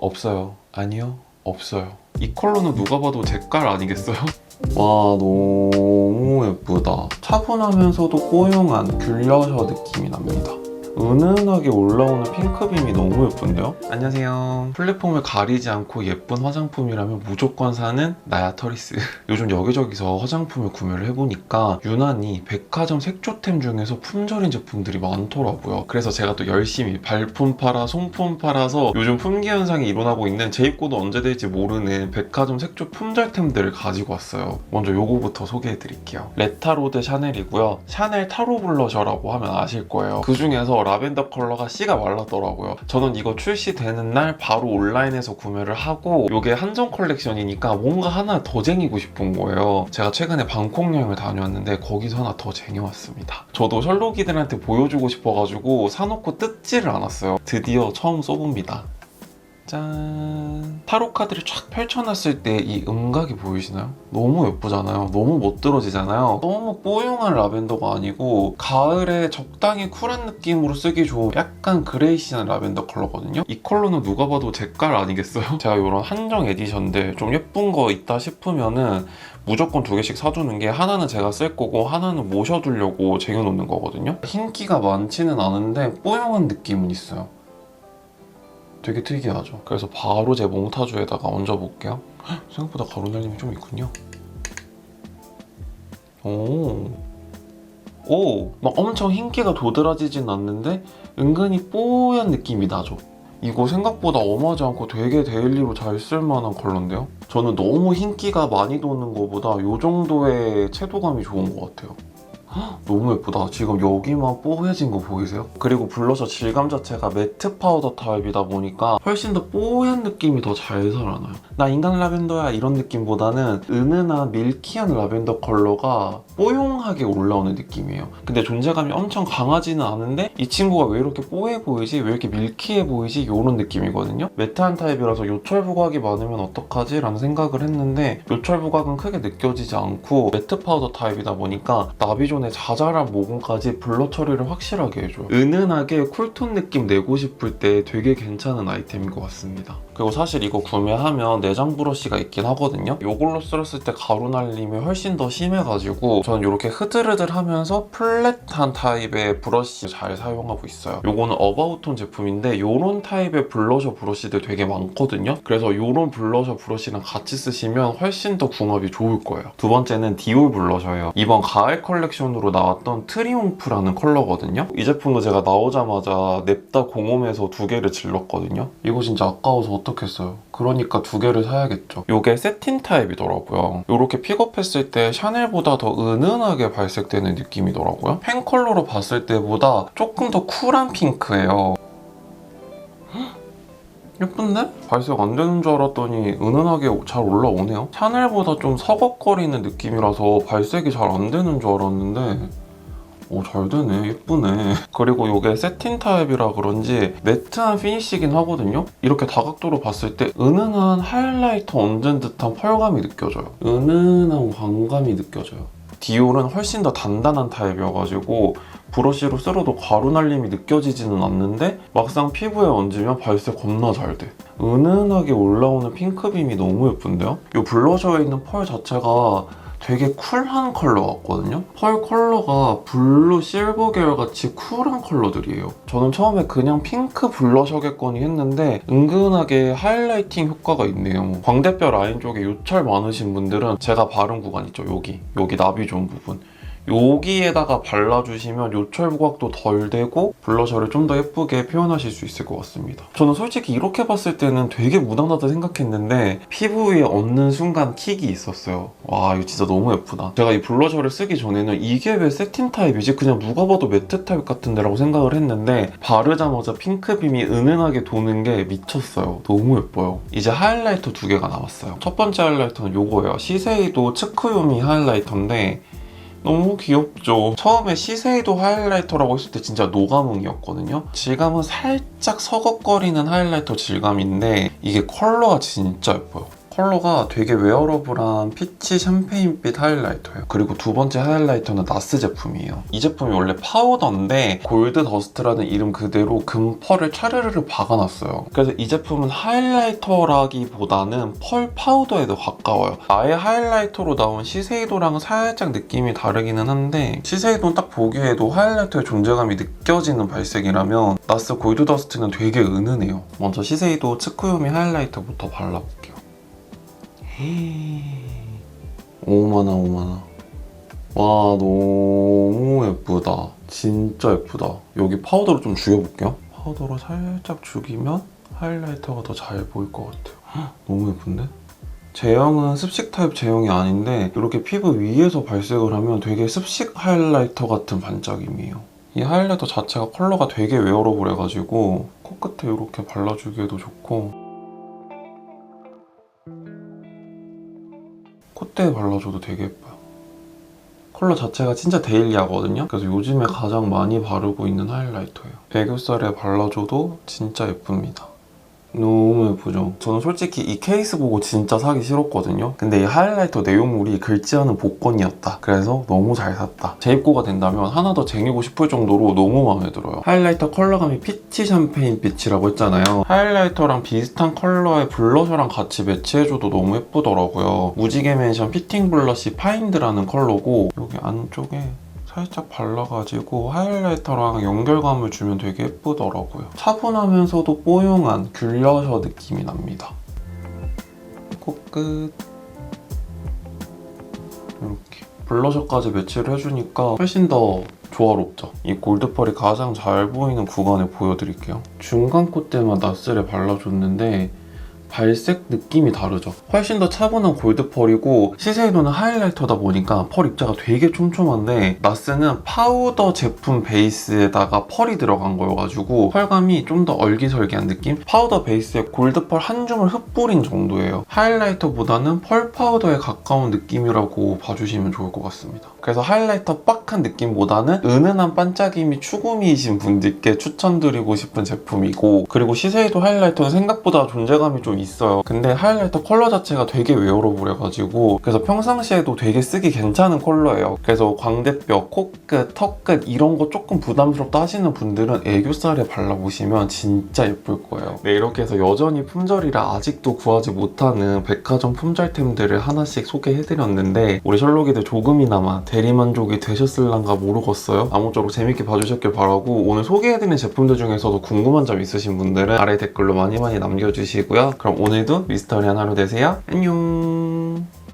없어요. 아니요, 없어요. 이 컬러는 누가 봐도 제 깔 아니겠어요? 와, 너무 예쁘다. 차분하면서도 뽀용한 귤러셔 느낌이 납니다. 은은하게 올라오는 핑크빔이 너무 예쁜데요? 안녕하세요. 플랫폼을 가리지 않고 예쁜 화장품이라면 무조건 사는 나야터리스. 요즘 여기저기서 화장품을 구매를 해보니까 유난히 백화점 색조템 중에서 품절인 제품들이 많더라고요. 그래서 제가 또 열심히 발품 팔아 송품 팔아서 요즘 품귀 현상이 일어나고 있는 제 입고도 언제 될지 모르는 백화점 색조 품절템들을 가지고 왔어요. 먼저 요거부터 소개해드릴게요. 레타로드 샤넬이고요. 샤넬 타로 블러셔라고 하면 아실 거예요. 그 중에서 라벤더 컬러가 씨가 말랐더라고요. 저는 이거 출시되는 날 바로 온라인에서 구매를 하고 이게 한정 컬렉션이니까 뭔가 하나 더 쟁이고 싶은 거예요. 제가 최근에 방콕 여행을 다녀왔는데 거기서 하나 더 쟁여왔습니다. 저도 셜록이들한테 보여주고 싶어가지고 사놓고 뜯지를 않았어요. 드디어 처음 써봅니다. 짠! 타로 카드를 쫙 펼쳐놨을 때 이 음각이 보이시나요? 너무 예쁘잖아요. 너무 멋들어지잖아요. 너무 뽀용한 라벤더가 아니고 가을에 적당히 쿨한 느낌으로 쓰기 좋은 약간 그레이시한 라벤더 컬러거든요. 이 컬러는 누가 봐도 제 깔 아니겠어요? 제가 이런 한정 에디션들 좀 예쁜 거 있다 싶으면은 무조건 2개씩 사주는 게 하나는 제가 쓸 거고 하나는 모셔두려고 쟁여놓는 거거든요. 흰기가 많지는 않은데 뽀용한 느낌은 있어요. 되게 특이하죠. 그래서 바로 제 몽타주에다가 얹어볼게요. 생각보다 가루 날림이 좀 있군요. 막 엄청 흰기가 도드라지진 않는데 은근히 뽀얀 느낌이 나죠. 이거 생각보다 엄하지 않고 되게 데일리로 잘 쓸만한 컬러인데요? 저는 너무 흰기가 많이 도는 것보다 이 정도의 채도감이 좋은 것 같아요. 너무 예쁘다. 지금 여기만 뽀해진 거 보이세요? 그리고 블러셔 질감 자체가 매트 파우더 타입이다 보니까 훨씬 더 뽀얀 느낌이 더 잘 살아나요. 나 인간 라벤더야 이런 느낌보다는 은은한 밀키한 라벤더 컬러가 뽀용하게 올라오는 느낌이에요. 근데 존재감이 엄청 강하지는 않은데 이 친구가 왜 이렇게 뽀해 보이지? 왜 이렇게 밀키해 보이지? 이런 느낌이거든요. 매트한 타입이라서 요철 부각이 많으면 어떡하지? 라는 생각을 했는데 요철 부각은 크게 느껴지지 않고 매트 파우더 타입이다 보니까 나비존의 자잘한 모공까지 블러 처리를 확실하게 해줘요. 은은하게 쿨톤 느낌 내고 싶을 때 되게 괜찮은 아이템인 것 같습니다. 그리고 사실 이거 구매하면 내장 브러쉬가 있긴 하거든요. 이걸로 쓸었을 때 가루 날림이 훨씬 더 심해가지고 저는 이렇게 흐드르드하면서 플랫한 타입의 브러쉬 잘 사용하고 있어요. 이거는 어바웃톤 제품인데 이런 타입의 블러셔 브러쉬들 되게 많거든요. 그래서 이런 블러셔 브러쉬랑 같이 쓰시면 훨씬 더 궁합이 좋을 거예요. 두 번째는 디올 블러셔예요. 이번 가을 컬렉션으로 나왔던 트리움프라는 컬러거든요. 이 제품도 제가 나오자마자 냅다 공홈에서 2개를 질렀거든요. 이거 진짜 아까워서 어떻겠어요. 그러니까 2개를 사야겠죠. 이게 세틴 타입이더라고요. 이렇게 픽업했을 때 샤넬보다 더 은은하게 발색되는 느낌이더라고요. 펜 컬러로 봤을 때보다 조금 더 쿨한 핑크예요. 예쁜데? 발색 안 되는 줄 알았더니 은은하게 잘 올라오네요. 샤넬보다 좀 서걱거리는 느낌이라서 발색이 잘 안 되는 줄 알았는데 잘 되네. 예쁘네. 그리고 이게 세틴 타입이라 그런지 매트한 피니쉬긴 하거든요. 이렇게 다각도로 봤을 때 은은한 하이라이터 얹은 듯한 펄감이 느껴져요. 은은한 광감이 느껴져요. 디올은 훨씬 더 단단한 타입이어가지고 브러쉬로 쓸어도 가루 날림이 느껴지지는 않는데 막상 피부에 얹으면 발색 겁나 잘 돼. 은은하게 올라오는 핑크빔이 너무 예쁜데요? 이 블러셔에 있는 펄 자체가 되게 쿨한 컬러 같거든요? 펄 컬러가 블루 실버 계열 같이 쿨한 컬러들이에요. 저는 처음에 그냥 핑크 블러셔겠거니 했는데 은근하게 하이라이팅 효과가 있네요. 광대뼈 라인 쪽에 요철 많으신 분들은 제가 바른 구간 있죠? 여기 나비존 부분. 여기에다가 발라주시면 요철 부각도 덜 되고 블러셔를 좀 더 예쁘게 표현하실 수 있을 것 같습니다. 저는 솔직히 이렇게 봤을 때는 되게 무난하다 생각했는데 피부 위에 얹는 순간 킥이 있었어요. 와, 이거 진짜 너무 예쁘다. 제가 이 블러셔를 쓰기 전에는 이게 왜 세틴 타입이지? 그냥 누가 봐도 매트 타입 같은데 라고 생각을 했는데 바르자마자 핑크빔이 은은하게 도는 게 미쳤어요. 너무 예뻐요. 이제 하이라이터 2개가 남았어요. 첫 번째 하이라이터는 이거예요. 시세이도 츠쿠요미 하이라이터인데 너무 귀엽죠? 처음에 시세이도 하이라이터라고 했을 때 진짜 노가몽이었거든요. 질감은 살짝 서걱거리는 하이라이터 질감인데 이게 컬러가 진짜 예뻐요. 컬러가 되게 웨어러블한 피치 샴페인빛 하이라이터예요. 그리고 두 번째 하이라이터는 나스 제품이에요. 이 제품이 원래 파우더인데 골드 더스트라는 이름 그대로 금펄을 차르르르 박아놨어요. 그래서 이 제품은 하이라이터라기보다는 펄 파우더에 더 가까워요. 아예 하이라이터로 나온 시세이도랑은 살짝 느낌이 다르기는 한데 시세이도는 딱 보기에도 하이라이터의 존재감이 느껴지는 발색이라면 나스 골드 더스트는 되게 은은해요. 먼저 시세이도 츠쿠요미 하이라이터부터 발라볼게요. 오마나 오마나. 와 너무 예쁘다. 진짜 예쁘다. 여기 파우더로 좀 죽여볼게요. 파우더로 살짝 죽이면 하이라이터가 더 잘 보일 것 같아요. 너무 예쁜데? 제형은 습식 타입 제형이 아닌데 이렇게 피부 위에서 발색을 하면 되게 습식 하이라이터 같은 반짝임이에요. 이 하이라이터 자체가 컬러가 되게 웨어러블해가지고 코끝에 이렇게 발라주기에도 좋고 콧대에 발라줘도 되게 예뻐요. 컬러 자체가 진짜 데일리하거든요. 그래서 요즘에 가장 많이 바르고 있는 하이라이터예요. 애교살에 발라줘도 진짜 예쁩니다. 너무 예쁘죠? 저는 솔직히 이 케이스 보고 진짜 사기 싫었거든요. 근데 이 하이라이터 내용물이 긁지 않은 복권이었다. 그래서 너무 잘 샀다. 재입고가 된다면 하나 더 쟁이고 싶을 정도로 너무 마음에 들어요. 하이라이터 컬러감이 피치 샴페인 빛이라고 했잖아요. 하이라이터랑 비슷한 컬러의 블러셔랑 같이 매치해줘도 너무 예쁘더라고요. 무지개 맨션 피팅 블러쉬 파인드라는 컬러고 여기 안쪽에 살짝 발라가지고 하이라이터랑 연결감을 주면 되게 예쁘더라고요. 차분하면서도 뽀용한 귤러셔 느낌이 납니다. 코끝 이렇게 블러셔까지 매치를 해주니까 훨씬 더 조화롭죠. 이 골드펄이 가장 잘 보이는 구간을 보여드릴게요. 중간 콧대만 나스를 발라줬는데 발색 느낌이 다르죠. 훨씬 더 차분한 골드펄이고 시세이도는 하이라이터다 보니까 펄 입자가 되게 촘촘한데 나스는 파우더 제품 베이스에다가 펄이 들어간 거여가지고 펄감이 좀 더 얼기설기한 느낌? 파우더 베이스에 골드펄 한 줌을 흩뿌린 정도예요. 하이라이터보다는 펄 파우더에 가까운 느낌이라고 봐주시면 좋을 것 같습니다. 그래서 하이라이터 빡한 느낌보다는 은은한 반짝임이 추구미이신 분들께 추천드리고 싶은 제품이고 그리고 시세이도 하이라이터는 생각보다 존재감이 좀 있어요. 근데 하이라이터 컬러 자체가 되게 웨어러블해가지고 그래서 평상시에도 되게 쓰기 괜찮은 컬러예요. 그래서 광대뼈, 코끝, 턱끝 이런 거 조금 부담스럽다 하시는 분들은 애교살에 발라보시면 진짜 예쁠 거예요. 네, 이렇게 해서 여전히 품절이라 아직도 구하지 못하는 백화점 품절템들을 하나씩 소개해드렸는데 우리 셜록이들 조금이나마 대리만족이 되셨을란가 모르겠어요. 아무쪼록 재밌게 봐주셨길 바라고 오늘 소개해드린 제품들 중에서도 궁금한 점 있으신 분들은 아래 댓글로 많이 남겨주시고요. 그럼 오늘도 미스터리한 하루 되세요. 안녕.